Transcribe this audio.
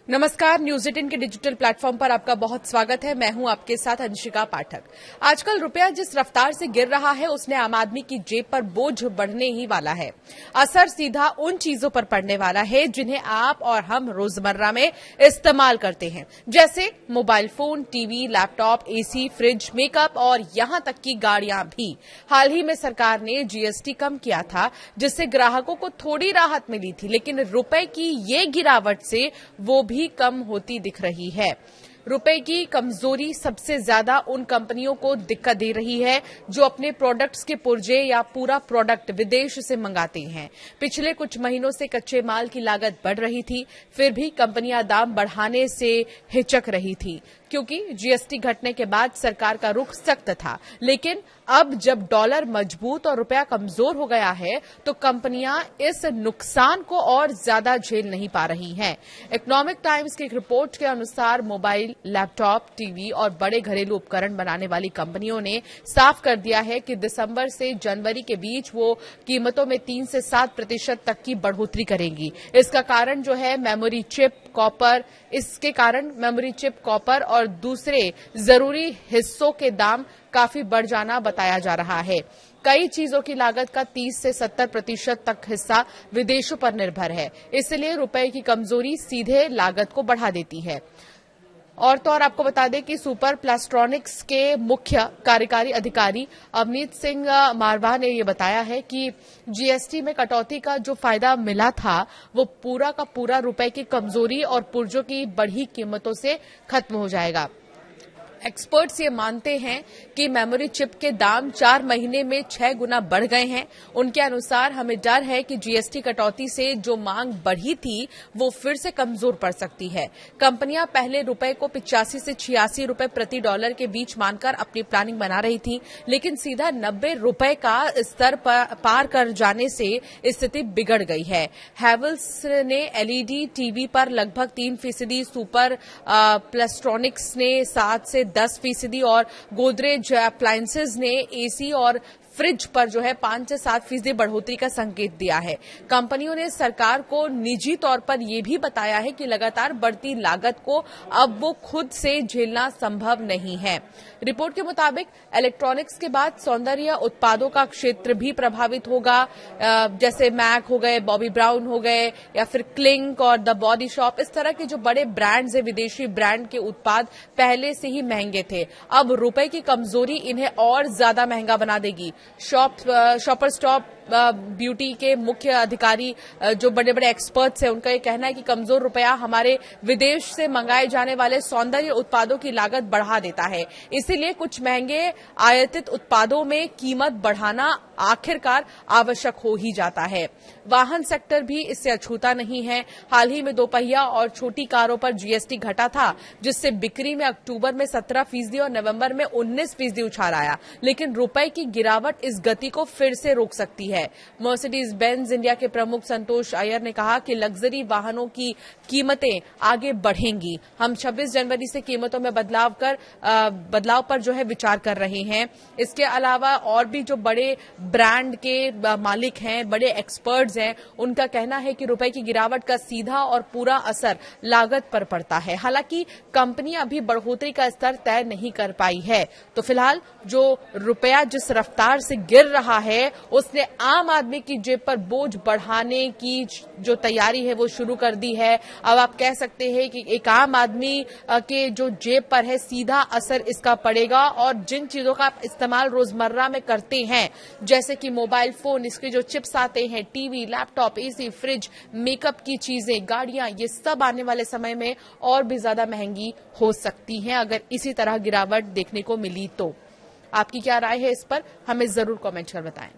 नमस्कार, न्यूज 18 के digital platform पर आपका बहुत स्वागत है। मैं हूं आपके साथ अंशिका पाठक। आजकल रुपया जिस रफ्तार से गिर रहा है उसने आम आदमी की जेब पर बोझ बढ़ने ही वाला है। असर सीधा उन चीजों पर पड़ने वाला है जिन्हें आप और हम रोजमर्रा में इस्तेमाल करते हैं, जैसे mobile phone, TV, laptop, AC, fridge, makeup और यहां तक की गाड़ियां भी। हाल ही में सरकार ने जीएसटी कम किया था, जिससे ग्राहकों को थोड़ी राहत मिली थी, लेकिन रुपए की ये गिरावट से वो भी कम होती दिख रही है। रुपए की कमजोरी सबसे ज्यादा उन कंपनियों को दिक्कत दे रही है जो अपने प्रोडक्ट्स के पुर्जे या पूरा प्रोडक्ट विदेश से मंगाते हैं। पिछले कुछ महीनों से कच्चे माल की लागत बढ़ रही थी, फिर भी कंपनियां दाम बढ़ाने से हिचक रही थी, क्योंकि जीएसटी घटने के बाद सरकार का रुख सख्त था। लेकिन अब जब डॉलर मजबूत और रुपया कमजोर हो गया है तो कंपनियां इस नुकसान को और ज्यादा झेल नहीं पा रही हैं। इकोनॉमिक टाइम्स की एक रिपोर्ट के अनुसार मोबाइल, लैपटॉप, टीवी और बड़े घरेलू उपकरण बनाने वाली कंपनियों ने साफ कर दिया है कि दिसंबर से जनवरी के बीच वो कीमतों में 3 से 7% तक की बढ़ोतरी करेंगी। इसका कारण जो है मेमोरी चिप, कॉपर, इसके कारण मेमोरी चिप, कॉपर और दूसरे जरूरी हिस्सों के दाम काफी बढ़ जाना बताया जा रहा है। कई चीजों की लागत का 30 से 70% तक हिस्सा विदेशों पर निर्भर है, इसलिए रुपए की कमजोरी सीधे लागत को बढ़ा देती है। और तो और आपको बता दें कि सुपर प्लास्ट्रॉनिक्स के मुख्य कार्यकारी अधिकारी अवनीत सिंह मारवाह ने यह बताया है कि जीएसटी में कटौती का जो फायदा मिला था वो पूरा का पूरा रुपए की कमजोरी और पुर्जों की बढ़ी कीमतों से खत्म हो जाएगा। एक्सपर्ट्स ये मानते हैं कि मेमोरी चिप के दाम 4 महीने में 6 गुना बढ़ गए हैं। उनके अनुसार हमें डर है कि जीएसटी कटौती से जो मांग बढ़ी थी वो फिर से कमजोर पड़ सकती है। कंपनियां पहले रुपए को 85 से 86 रुपए प्रति डॉलर के बीच मानकर अपनी प्लानिंग बना रही थी, लेकिन सीधा 90 रुपए का स्तर पार कर जाने से स्थिति बिगड़ गई है। हैवेल्स ने एलईडी टीवी पर लगभग 3%, सुपर प्लास्ट्रॉनिक्स ने 7 से 10% और गोदरेज अप्लायंसेज ने एसी और फ्रिज पर जो है 5 से 7% बढ़ोतरी का संकेत दिया है। कंपनियों ने सरकार को निजी तौर पर यह भी बताया है कि लगातार बढ़ती लागत को अब वो खुद से झेलना संभव नहीं है। रिपोर्ट के मुताबिक इलेक्ट्रॉनिक्स के बाद सौंदर्य उत्पादों का क्षेत्र भी प्रभावित होगा, जैसे मैक हो गए, बॉबी ब्राउन हो गए या फिर क्लिंक और द बॉडी शॉप। इस तरह के जो बड़े ब्रांड्स है, विदेशी ब्रांड के उत्पाद पहले से ही महंगे थे, अब रुपए की कमजोरी इन्हें और ज्यादा महंगा बना देगी। शॉपर स्टॉप ब्यूटी के मुख्य अधिकारी जो बड़े बड़े एक्सपर्ट्स हैं, उनका ये कहना है कि कमजोर रुपया हमारे विदेश से मंगाए जाने वाले सौंदर्य उत्पादों की लागत बढ़ा देता है। इसीलिए कुछ महंगे आयातित उत्पादों में कीमत बढ़ाना आखिरकार आवश्यक हो ही जाता है। वाहन सेक्टर भी इससे अछूता नहीं है। हाल ही में दोपहिया और छोटी कारों पर जीएसटी घटा था, जिससे बिक्री में अक्टूबर में 17% और नवंबर में 19% उछाल आया, लेकिन रुपए की गिरावट इस गति को फिर से रोक सकती है। मर्सिडीज बेंज इंडिया के प्रमुख संतोष अय्यर ने कहा कि लग्जरी वाहनों की कीमतें आगे बढ़ेंगी। हम 26 जनवरी से कीमतों में बदलाव पर जो है विचार कर रहे हैं। इसके अलावा और भी जो बड़े ब्रांड के मालिक हैं, बड़े एक्सपर्ट्स हैं, उनका कहना है कि रुपए की गिरावट का सीधा और पूरा असर लागत पर पड़ता है। हालांकि कंपनियां अभी बढ़ोतरी का स्तर तय नहीं कर पाई है। तो फिलहाल जो रुपया जिस रफ्तार से गिर रहा है उसने आम आदमी की जेब पर बोझ बढ़ाने की जो तैयारी है वो शुरू कर दी है। अब आप कह सकते हैं कि एक आम आदमी के जो जेब पर है सीधा असर इसका पड़ेगा, और जिन चीजों का आप इस्तेमाल रोजमर्रा में करते हैं, जैसे कि मोबाइल फोन, इसके जो चिप्स आते हैं, TV, laptop, AC, fridge, makeup की चीजें, गाड़ियां, ये सब आने वाले समय में और भी ज्यादा महंगी हो सकती हैं अगर इसी तरह गिरावट देखने को मिली तो। आपकी क्या राय है इस पर, हमें जरूर कमेंट कर बताएं।